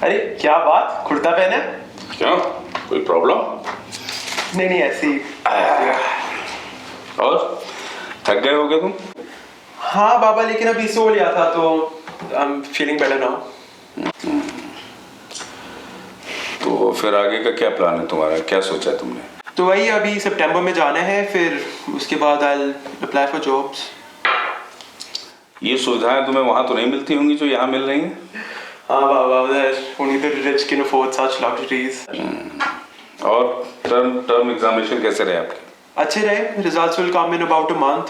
अरे क्या बात, कुर्ता पहने? क्यों, कोई प्रॉब्लम? नहीं नहीं, ऐसे ही। और थक गए होगे तुम? हाँ बाबा, लेकिन अभी सो लिया था तो I am feeling better now. तो फिर आगे का क्या प्लान है तुम्हारा, क्या सोचा है तुमने? तो वही अभी सितंबर में जाना है, फिर उसके बाद आई अप्लाई फॉर जॉब्स। ये सुविधाएं तुम्हें वहां तो नहीं मिलती होंगी जो यहाँ मिल रही हैं? हाँ बाबा, उधर only the rich can afford such luxuries. और टर्म एग्जामिनेशन कैसे रहे आपके? अच्छे रहे, results will come in about a month.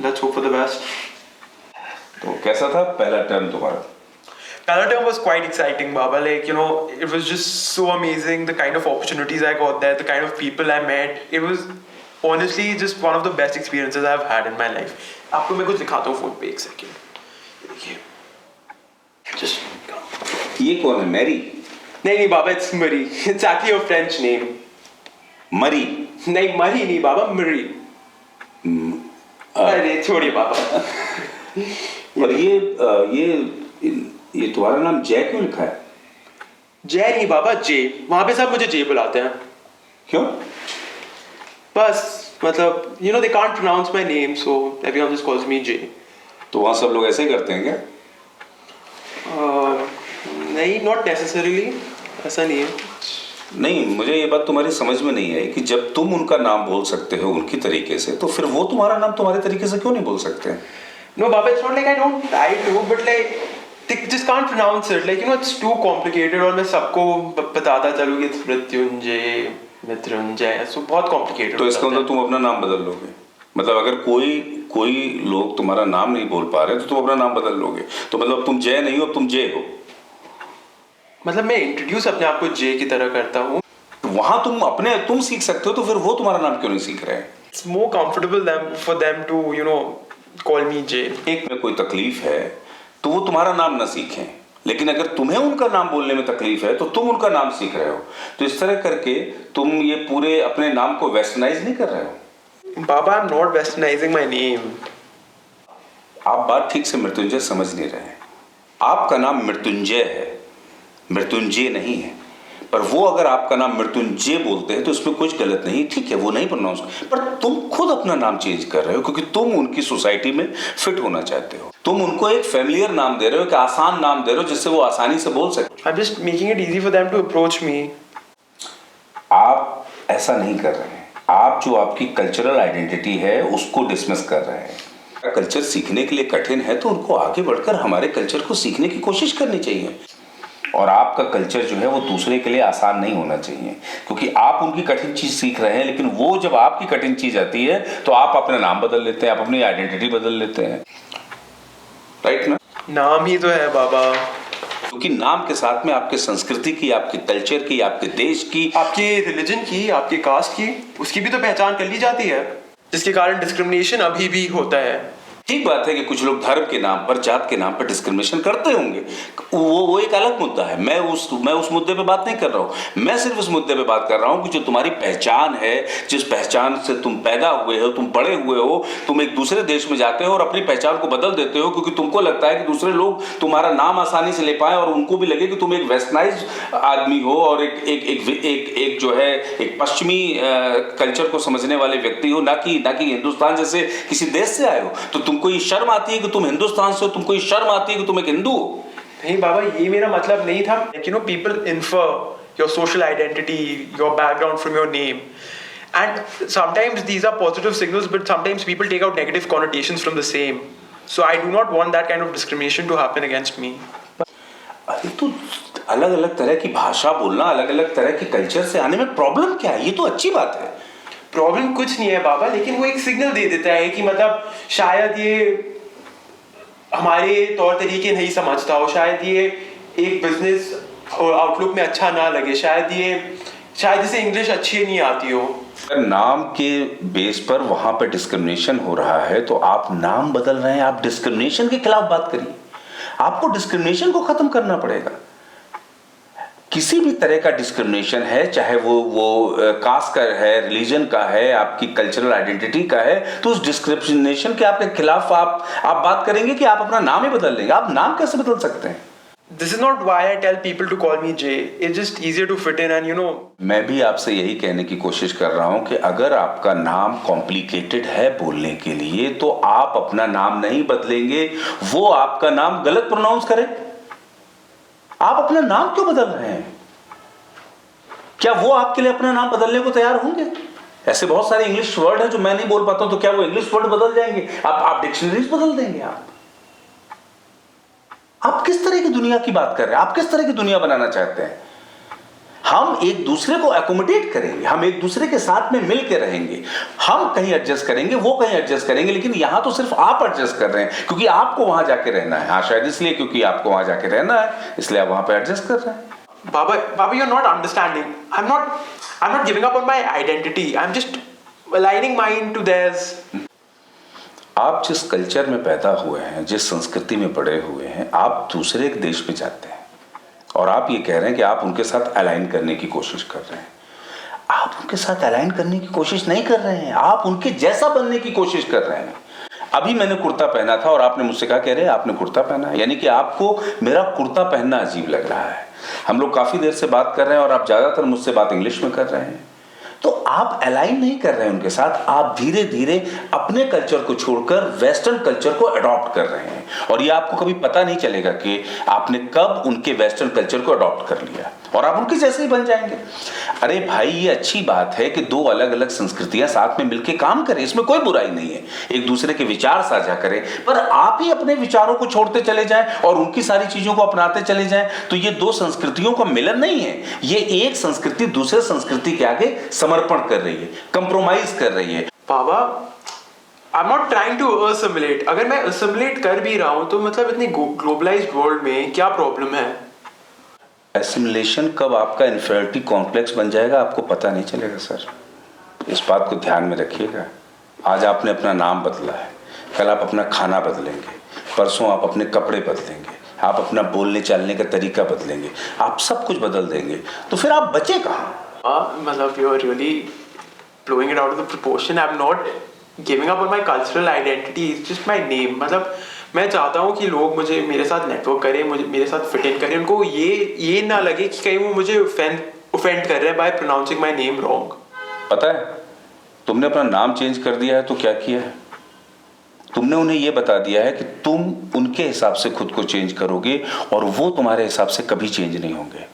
Let's hope for the best. तो कैसा था पहला टर्म तुम्हारा? Palo term was quite exciting, Baba. Like, you know, it was just so amazing. The kind of opportunities I got there, the kind of people I met. It was honestly just one of the best experiences I've had in my life. आपको मैं कुछ दिखाता हूँ phone पे, एक second. देखिए, just ये कौन है, मैरी? नहीं नहीं बाबा, it's Marie. It's actually a French name. मरी? नहीं मरी नहीं बाबा, Marie. अरे छोड़िए बाबा। और ये तुम्हारा नाम जय क्यों लिखा है? जय नहीं बाबा, जे। वहाँ पे सब मुझे जे बुलाते हैं। क्यों? बस मतलब, you know, they can't pronounce my name, so everyone just calls me Jay. तो वहाँ सब लोग ऐसे ही करते हैं क्या? नहीं, not necessarily, ऐसा नहीं है। नहीं, मुझे ये बात तुम्हारी समझ में नहीं आई कि जब तुम उनका नाम बोल सकते हो उनकी तरीके से, तो फिर वो तुम्हारा नाम तुम्हारे तरीके से क्यों नहीं बोल सकते? No, Baba, it's not like I don't try to, but like they just can't pronounce it. Like, you know, it's too complicated. और मैं सबको बताता चलूँ कि it's मृत्युंजय, मृत्युंजय, so बहुत complicated। तो इसका मतलब तुम अपना नाम बदल लोगे? मतलब अगर कोई लोग तुम्हारा नाम नहीं बोल पा रहे तो तुम अपना नाम बदल लोगे? तो मतलब तुम जय नहीं हो, तुम जय हो? मतलब मैं इंट्रोड्यूस अपने आप को जे की तरह करता हूँ। तो वहां तुम सीख सकते हो, तो फिर वो तुम्हारा नाम क्यों नहीं सीख रहे हैं? It's more comfortable for them to, you know, call me Jay. एक में कोई तकलीफ है तो वो तुम्हारा नाम ना सीखें, लेकिन अगर तुम्हें उनका नाम बोलने में तकलीफ है तो तुम उनका नाम सीख रहे हो। तो इस तरह करके तुम ये पूरे अपने नाम को वेस्टर्नाइज नहीं कर रहे हो। Baba, I'm not westernizing my name. आप बात ठीक से मृत्युंजय समझ नहीं रहे हैं। आपका नाम मृत्युंजय है, मृत्युंजय नहीं है। पर वो अगर आपका नाम मृत्युंजय बोलते हैं तो इसमें कुछ गलत नहीं, ठीक है, वो नहीं प्रोनाउंस, पर तुम खुद अपना नाम चेंज कर रहे हो क्योंकि तुम उनकी सोसाइटी में फिट होना चाहते हो। तुम उनको एक फैमिलियर नाम दे रहे हो, एक आसान नाम दे रहे हो जिससे वो आसानी से बोल सके। I'm just making it easy for them to approach me. आप ऐसा नहीं कर रहे हैं। आप जो आपकी कल्चरल आइडेंटिटी है उसको डिसमिस कर रहे हैं। कल्चर सीखने के लिए कठिन है तो उनको आगे बढ़कर हमारे कल्चर को सीखने की कोशिश करनी चाहिए। और आपका कल्चर जो है वो दूसरे के लिए आसान नहीं होना चाहिए, क्योंकि आप उनकी कठिन चीज सीख रहे हैं, लेकिन वो जब आपकी कठिन चीज आती है तो आप अपना नाम बदल लेते हैं, आप अपनी आइडेंटिटी बदल लेते हैं। राइट ना? नाम ही तो है बाबा। क्योंकि नाम के साथ में आपके संस्कृति की, आपके कल्चर की, आपके देश की, आपके रिलीजन की, आपके कास्ट की, उसकी भी तो पहचान कर ली जाती है, जिसके कारण डिस्क्रिमिनेशन अभी भी होता है। ठीक बात है कि कुछ लोग धर्म के नाम पर, जात के नाम पर डिस्क्रिमिनेशन करते होंगे, वो एक अलग मुद्दा है। मैं उस मुद्दे पे बात नहीं कर रहा हूँ। मैं सिर्फ उस मुद्दे पे बात कर रहा हूँ कि जो तुम्हारी पहचान है, जिस पहचान से तुम पैदा हुए हो, तुम बड़े हुए हो, तुम एक दूसरे देश में जाते हो और अपनी पहचान को बदल देते हो क्योंकि तुमको लगता है कि दूसरे लोग तुम्हारा नाम आसानी से ले पाए और उनको भी लगे कि तुम एक वेस्टर्नाइज आदमी हो और एक जो है एक पश्चिमी कल्चर को समझने वाले व्यक्ति हो, ना कि हिंदुस्तान जैसे किसी देश से आए हो। तो तुमको ये शर्म आती है कि तुम हिंदुस्तान से हो, तुमको ये शर्म आती है कि तुम एक हिंदू हो। नहीं बाबा, ये मेरा मतलब नहीं था। Like, you know, people infer your social identity, your background from your name. And sometimes these are positive signals, but sometimes people take out negative connotations from the same. So I do not want that kind of discrimination to happen against me. अरे तो अलग अलग तरह की भाषा बोलना, अलग अलग तरह के कल्चर से आने में प्रॉब्लम क्या है? ये तो अच्छी बात है। प्रॉब्लम कुछ नहीं है बाबा, लेकिन वो एक सिग्नल दे देता है कि मतलब शायद ये हमारे तौर तरीके नहीं समझता हो, शायद ये एक बिजनेस आउटलुक में अच्छा ना लगे, शायद इसे इंग्लिश अच्छी नहीं आती हो। अगर नाम के बेस पर वहां पर डिस्क्रिमिनेशन हो रहा है तो आप नाम बदल रहे हैं। आप डिस्क्रिमिनेशन के खिलाफ बात करिए। आपको डिस्क्रिमिनेशन को खत्म करना पड़ेगा। किसी भी तरह का डिस्क्रिमिनेशन है, चाहे वो कास्ट का है, रिलीजन का है, आपकी कल्चरल आइडेंटिटी का है, तो उस डिस्क्रिमिनेशन के आपके खिलाफ आप बात करेंगे कि आप अपना नाम ही बदल लेंगे। आप नाम कैसे बदल सकते हैं? this is not why I tell people to call me Jay. It's just easier to fit in, and you know. मैं भी आपसे यही कहने की कोशिश कर रहा हूं कि अगर आपका नाम कॉम्प्लिकेटेड है बोलने के लिए तो आप अपना नाम नहीं बदलेंगे, वो आपका नाम गलत प्रोनाउंस करे। आप अपना नाम क्यों बदल रहे हैं? क्या वो आपके लिए अपना नाम बदलने को तैयार होंगे? ऐसे बहुत सारे इंग्लिश वर्ड हैं जो मैं नहीं बोल पाता हूं, तो क्या वो इंग्लिश वर्ड बदल जाएंगे? आप डिक्शनरीज बदल देंगे? आप किस तरह की दुनिया की बात कर रहे हैं? आप किस तरह की दुनिया बनाना चाहते हैं? हम एक दूसरे को एकोमोडेट करेंगे, हम एक दूसरे के साथ में मिल के रहेंगे, हम कहीं एडजस्ट करेंगे, वो कहीं एडजस्ट करेंगे, लेकिन यहां तो सिर्फ आप एडजस्ट कर रहे हैं क्योंकि आपको वहां जाके रहना है। हाँ, शायद इसलिए क्योंकि आपको वहां जाके रहना है, इसलिए आप वहां पर एडजस्ट कर रहे हैं। Baba, you're not understanding. I'm not giving up on my identity. I'm just aligning mine to theirs. आप जिस कल्चर में पैदा हुए हैं, जिस संस्कृति में पड़े हुए हैं, आप दूसरे एक देश में जाते हैं और आप ये कह रहे हैं कि आप उनके साथ अलाइन करने की कोशिश कर रहे हैं। आप उनके साथ अलाइन करने की कोशिश नहीं कर रहे हैं, आप उनके जैसा बनने की कोशिश कर रहे हैं। अभी मैंने कुर्ता पहना था और आपने मुझसे कहा, कह रहे आपने कुर्ता पहना है, यानी कि आपको मेरा कुर्ता पहनना अजीब लग रहा है। हम लोग काफी देर से बात कर रहे हैं और आप ज्यादातर मुझसे बात इंग्लिश में कर रहे हैं, तो आप अलाइन नहीं कर रहे हैं उनके साथ, आप धीरे धीरे अपने कल्चर को छोड़कर वेस्टर्न कल्चर को अडॉप्ट कर रहे हैं और ये आपको कभी पता नहीं चलेगा कि आपने कब उनके वेस्टर्न कल्चर को अडॉप्ट कर लिया और आप उनके जैसे ही बन जाएंगे। अरे भाई, ये अच्छी बात है कि दो अलग अलग संस्कृतियां साथ में मिलकर काम करें, इसमें कोई बुराई नहीं है, एक दूसरे के विचार साझा करें, पर आप ही अपने विचारों को छोड़ते चले जाएं और उनकी सारी चीजों को अपनाते चले जाएं तो ये दो संस्कृतियों का मिलन नहीं है, ये एक संस्कृति दूसरे संस्कृति के आगे समर्पण कर रही है, कंप्रोमाइज कर रही है। बाबा, I'm not trying to assimilate. अगर मैं assimilate कर भी रहा हूं तो मतलब इतनी ग्लोबलाइज्ड वर्ल्ड में क्या प्रॉब्लम है? एसिमिलेशन कब आपका इन्फीरियरिटी कॉम्प्लेक्स बन जाएगा आपको पता नहीं चलेगा सर, इस बात को ध्यान में रखिएगा। आज आपने अपना नाम बदला है, कल आप अपना खाना बदलेंगे, परसों आप अपने कपड़े बदलेंगे, आप अपना बोलने चालने का तरीका बदलेंगे, आप सब कुछ बदल देंगे, तो फिर आप बचे कहाँ? मतलब you are really blowing it out of the proportion. I'm not giving up on my cultural identity. It's just my name. मतलब मैं चाहता हूँ कि लोग मुझे मेरे साथ नेटवर्क करें, मुझे मेरे साथ फिट इन करें, उनको ये ना लगे कि कहीं वो मुझे ऑफेंड कर रहे हैं by pronouncing my name wrong. पता है, तुमने अपना नाम चेंज कर दिया है तो क्या किया है? तुमने उन्हें यह बता दिया है कि तुम उनके हिसाब से खुद को चेंज करोगे और वो तुम्हारे हिसाब से कभी चेंज नहीं होंगे,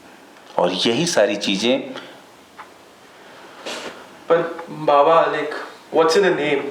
और यही सारी चीजें। पर बाबा, like what's in a name?